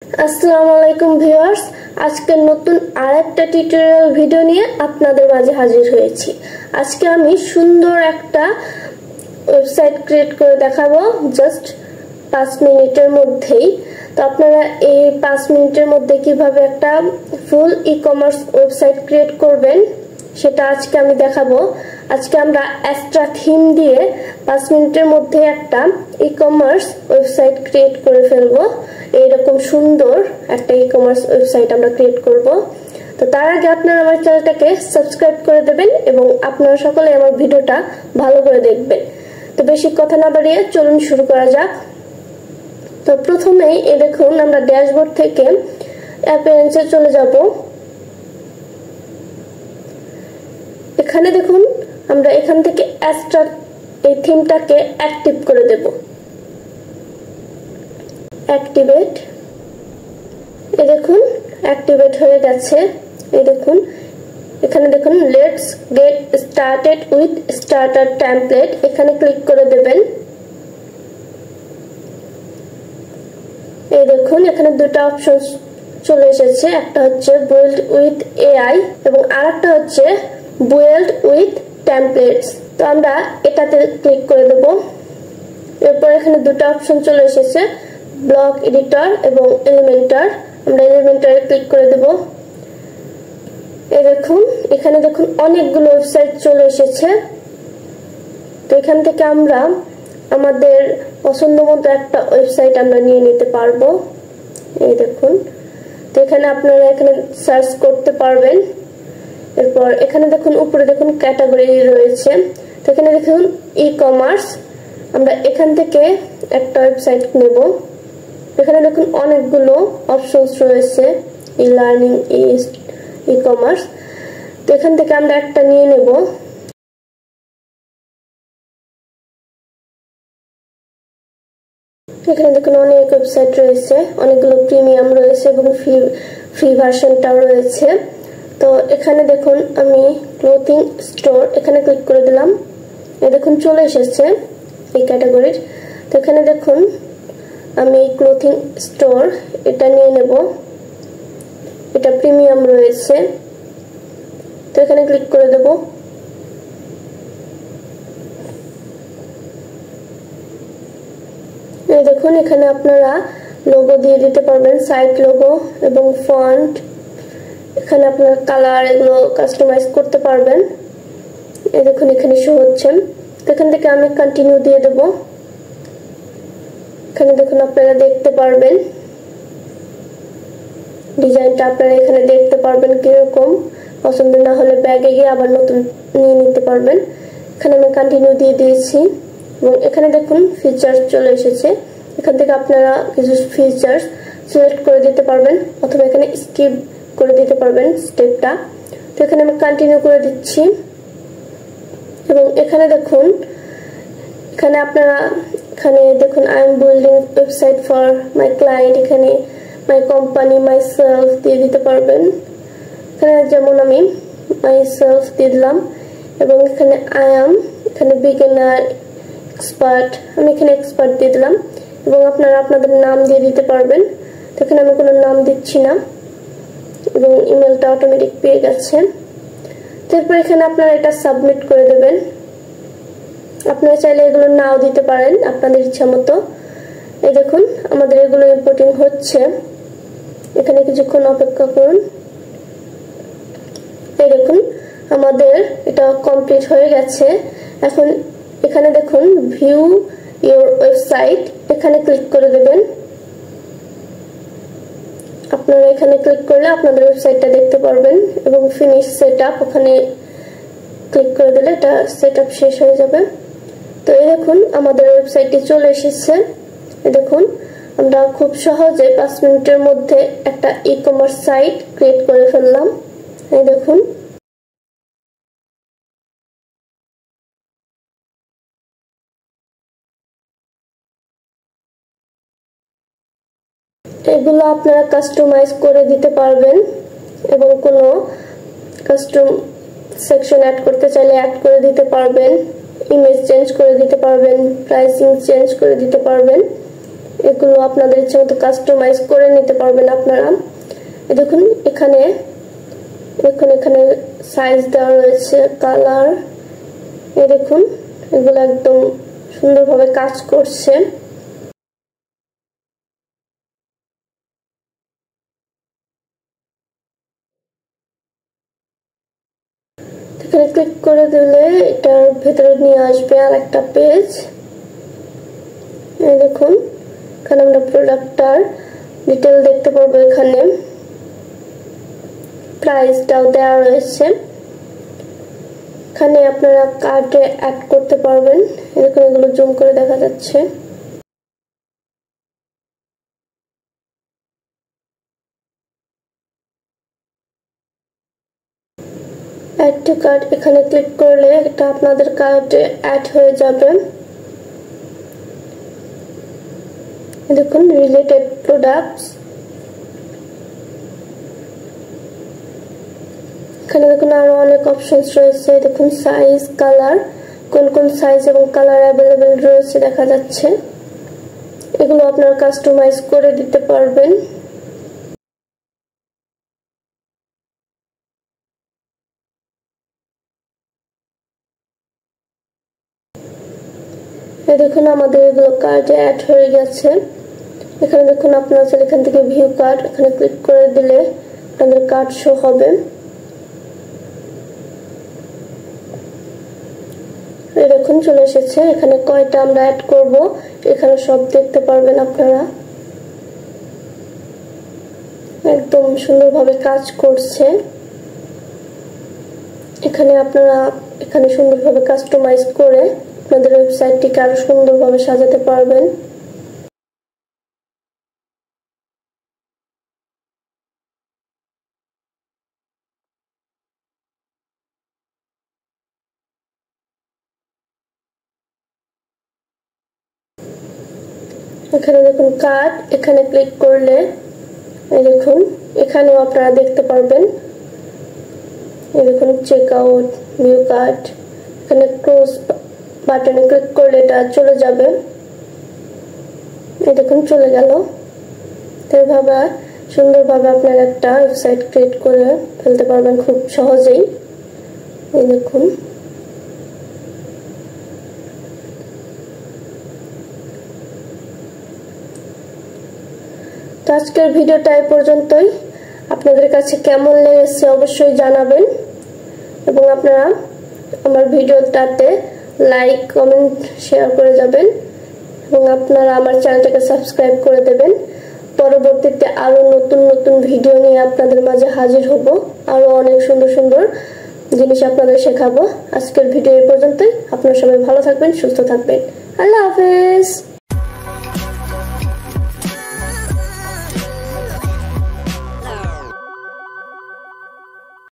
আসসালামু আলাইকুম ভিউয়ার্স, আজকে নতুন আরেকটা টিউটোরিয়াল ভিডিও নিয়ে আপনাদের মাঝে হাজির হয়েছি। আজকে আমি সুন্দর একটা ওয়েবসাইট ক্রিয়েট করে দেখাবো জাস্ট 5 মিনিটের মধ্যেই। তো আপনারা এই 5 মিনিটের মধ্যে কিভাবে একটা ফুল ই-কমার্স ওয়েবসাইট ক্রিয়েট করবেন সেটা আজকে আমি দেখাবো। আজকে আমরা এক্সট্রা থিম দিয়ে 5 মিনিটের মধ্যে একটা ই-কমার্স ওয়েবসাইট ক্রিয়েট করে ফেলবো। এইরকম সুন্দর একটা ই-কমার্স ওয়েবসাইট আমরা ক্রিয়েট করব। তো তার আগে আপনারা আমার চ্যানেলটাকে সাবস্ক্রাইব করে দেবেন এবং আপনারা সকলে আমার ভিডিওটা ভালো করে দেখবেন। তো বেশি কথা না বাড়িয়ে চলুন শুরু করা যাক। তো প্রথমেই এই দেখুন, আমরা ড্যাশবোর্ড থেকে অ্যাপিয়ারেন্সে চলে যাব। এখানে দেখুন, আমরা এখান থেকে এক্সট্রা এই থিমটাকে অ্যাক্টিভ করে দেব। অ্যাক্টিভেট, এই দেখুন অ্যাক্টিভেট হয়ে গেছে। এই দেখুন এখানে দেখুন let's get started with starter template, এখানে ক্লিক করে দেবেন। এই দেখুন এখানে দুটো অপশন চলে এসেছে, একটা হচ্ছে বিল্ড উইথ এআই এবং আরেকটা হচ্ছে বিল্ড উইথ টেমপ্লেটস। তো আমরা এটাতে ক্লিক করে দেব। এরপর এখানে দুটো অপশন চলে এসেছে, ব্লক এডিটর এবং এলিমেন্টর। আমরা এলিমেন্টরে ক্লিক করে দেব। এই দেখুন এখানে দেখুন অনেকগুলো ওয়েবসাইট চলে এসেছে। তো এখান থেকে আমরা আমাদের পছন্দ মতো একটা ওয়েবসাইট আমরা নিয়ে নিতে পারবো। এই দেখুন, তো এখানে আপনারা এখানে সার্চ করতে পারবেন। এরপর এখানে দেখুন উপরে দেখুন ক্যাটাগরি রয়েছে। তো এখানে দেখুন ই কমার্স, আমরা এখান থেকে একটা ওয়েবসাইট নেব। এখানে দেখুন অনেকগুলো অপশনস রয়েছে, ই লার্নিং, ই কমার্স। তো এখান থেকে আমরা একটা নিয়ে নেব। এখানে দেখুন অনেক ওয়েবসাইট রয়েছে, অনেকগুলো প্রিমিয়াম রয়েছে এবং ফ্রি ভার্সনটাও রয়েছে। তো এখানে দেখুন আমি ক্লোথিং স্টোর, এখানে ক্লিক করে দিলাম। এই দেখুন চলে এসেছে এই ক্যাটাগরির। তো এখানে দেখুন আমি ক্লোথিং স্টোর এটা নিয়ে নেব, এটা প্রিমিয়াম রয়েছে। তো এখানে ক্লিক করে দেব। এই দেখুন এখানে আপনারা লোগো দিয়ে দিতে পারবেন, সাইট লোগো এবং ফন্ট। এখানে আপনারা কালার এগুলো কাস্টমাইজ করতে পারবেন। এই দেখুন এখানে শো হচ্ছে। তো এখান থেকে আমি কন্টিনিউ দিয়ে দেব। এখানে দেখুন আপনারা দেখতে পারবেন ডিজাইনটা, আপনারা এখানে দেখতে পারবেন কিরকম। পছন্দ না হলে ব্যাগে গিয়ে আবার নতুন নিয়ে নিতে পারবেন। এখানে আমি কন্টিনিউ দিয়ে দিয়েছি এবং এখানে দেখুন ফিচার্স চলে এসেছে। এখান থেকে আপনারা কিছু ফিচার্স সিলেক্ট করে দিতে পারবেন অথবা এখানে স্কিপ করে দিতে পারবেন স্টেপটা। তো এখানে আমি কন্টিনিউ করে দিচ্ছি এবং এখানে দেখুন এখানে আপনারা এখানে দেখুন I am building website for my client, এখানে মাই কোম্পানি, মাই সেলফ দিয়ে দিতে পারবেন। এখানে যেমন আমি মাই সেলফ দিয়ে দিলাম এবং এখানে আই এম, এখানে বিগিনার, এক্সপার্ট, আমি এখানে এক্সপার্ট দিয়ে দিলাম এবং আপনারা আপনাদের নাম দিয়ে দিতে পারবেন। তো এখানে আমি কোনো নাম দিচ্ছি না এবং ইমেলটা অটোমেটিক পেয়ে গেছে। তারপর এখানে আপনারা এটা সাবমিট করে দেবেন। আপনারা চাইলে এগুলো নাও দিতে পারেন আপনাদের ইচ্ছা মতো। এই দেখুন আমাদের এগুলো ইম্পোর্টিং হচ্ছে, এখানে কিছুক্ষণ অপেক্ষা করুন। এই দেখুন আমাদের এটা কমপ্লিট হয়ে গেছে। এখন এখানে দেখুন ভিউ ইওর ওয়েবসাইট, এখানে ক্লিক করে দেবেন। আপনারা এখানে ক্লিক করলে আপনাদের ওয়েবসাইটটা দেখতে পারবেন এবং ফিনিশ সেটআপ, ওখানে ক্লিক করে দিলে এটা সেটআপ শেষ হয়ে যাবে। তো এই দেখুন আমাদের ওয়েবসাইটটি চলে এসেছে। এই দেখুন আমরা খুব সহজে 5 মিনিটের মধ্যে একটা ই কমার্স সাইট ক্রিয়েট করে ফেললাম। এই দেখুন এগুলো আপনারা কাস্টমাইজ করে দিতে পারবেন এবং কোনো কাস্টম সেকশন অ্যাড করতে চাইলে অ্যাড করে দিতে পারবেন, ইমেজ চেঞ্জ করে দিতে পারবেন, প্রাইসিং চেঞ্জ করে দিতে পারবেন। এগুলো আপনাদের ইচ্ছে মতো কাস্টমাইজ করে নিতে পারবেন আপনারা। দেখুন এখানে সাইজ দেওয়া রয়েছে, কালার, এই দেখুন এগুলো একদম সুন্দরভাবে কাজ করছে। এখানে ক্লিক করে দিলে এটার ভেতরে নিয়ে আসবে আর একটা পেজ। এই দেখুন এখানে আমরা প্রোডাক্টটার ডিটেল দেখতে পারবো, এখানে প্রাইসটাও দেওয়া রয়েছে। এখানে আপনারা কার্টে অ্যাড করতে পারবেন। এরকম এগুলো জুম করে দেখা যাচ্ছে। অ্যাড টু কার্ট এখানে ক্লিক করলে এটা আপনাদের কার্টে অ্যাড হয়ে যাবে। দেখুন রিলেটেড প্রোডাক্টস, এখানে দেখুন আরো অনেক অপশনস রয়েছে। দেখুন সাইজ, কালার, কোন কোন সাইজ এবং কালার অ্যাভেলেবেল রয়েছে দেখা যাচ্ছে। এগুলো আপনারা কাস্টমাইজ করে দিতে পারবেন। দেখুন আমাদের এগুলো কার্টে অ্যাড হয়ে গেছে। এখানে দেখুন আপনারা এখান থেকে ভিউ কার্ট, এখানে ক্লিক করে দিলে আপনাদের কার্ট শো হবে। দেখুন চলে এসেছে। এখানে কয়টা আমরা অ্যাড করব এখানে সব দেখতে পারবেন আপনারা। একদম সুন্দরভাবে কাজ করছে। এখানে আপনারা সুন্দরভাবে কাস্টমাইজ করে আপনাদের ওয়েবসাইটটিকে আরো সুন্দরভাবে সাজাতে পারবেন। এখানে দেখুন কার্ট, এখানে ক্লিক করলে এই দেখুন এখানেও আপনারা দেখতে পারবেন। এই দেখুন চেক আউট, ভিউ কার্ট, এখানে ক্লোজ বাটনে ক্লিক করলে এটা চলে যাবে। এই দেখুন চলে গেল। এইভাবে সুন্দরভাবে আপনারা একটা ওয়েবসাইট ক্রিয়েট করে ফেলতে পারবেন খুব সহজেই। এই দেখুন তো আজকের ভিডিওটা এই পর্যন্তই। আপনাদের কাছে কেমন লেগেছে অবশ্যই জানাবেন এবং আপনারা আমার ভিডিওটাতে লাইক, কমেন্ট, শেয়ার করে যাবেন এবং আপনারা আমার চ্যানেলটাকে সাবস্ক্রাইব করে দেবেন। পরবর্তীতে আরো নতুন নতুন ভিডিও নিয়ে আপনাদের মাঝে হাজির হব। আরো অনেক সুন্দর সুন্দর জিনিস আপনাদের শেখাবো। আজকের ভিডিও এই পর্যন্তই। আপনারা সবাই ভালো থাকবেন, সুস্থ থাকবেন। আল্লাহ হাফেজ।